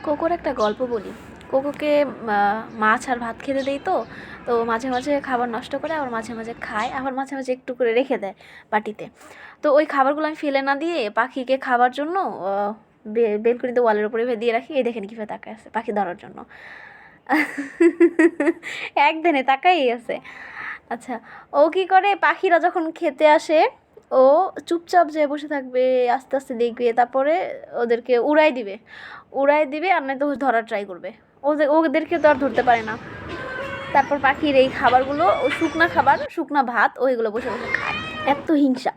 কোকোর একটা গল্প বলি। কোকোকে মাছ আর ভাত খেতে দেই, তো তো মাঝে মাঝে খাবার নষ্ট করে, আবার মাঝে মাঝে খায়, আবার মাঝে মাঝে একটু করে রেখে দেয় বাটিতে। তো ওই খাবারগুলো আমি ফেলে না দিয়ে পাখিকে খাবার জন্য বেলকনিতে ওয়ালের উপরে দিয়ে রাখি। এই দেখেন কীভাবে তাকায় আছে পাখি ধরার জন্য। একদিনে তাকাই আছে। আচ্ছা, ও কি করে, পাখিরা যখন খেতে আসে ও চুপচাপ যেয়ে বসে থাকবে, আস্তে আস্তে দেখবে, তারপরে ওদেরকে উড়াই দিবে, আর নয়তো ধরার ট্রাই করবে। ওদেরকে তো আর ধরতে পারে না। তারপর পাখির এই খাবারগুলো, শুকনা খাবার, শুকনা ভাত, ওইগুলো বসে বসে খায়। এত হিংসা।